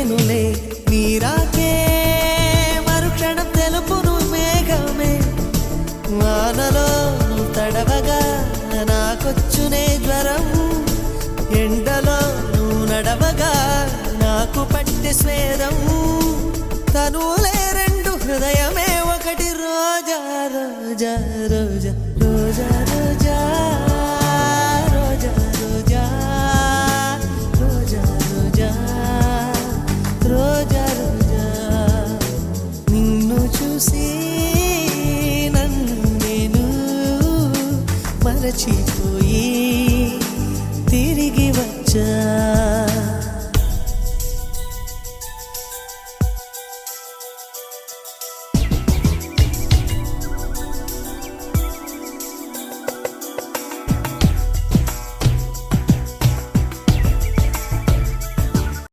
లేనులే నీరాకే మరుక్షణం తెలుపును మేఘమే వానలో తడవగా నాకొచ్చునే జ్వరం ఎండలో నడవగా నాకు పట్టి స్వేదం తనులే రెండు హృదయమే ఒకటి రోజా రోజా రోజా రోజా రోజా రోజా రోజా రోజా రోజా రోజా రోజా నిన్ను చూసి నన్ను నేను మరచిపోయి తిరిగి వచ్చా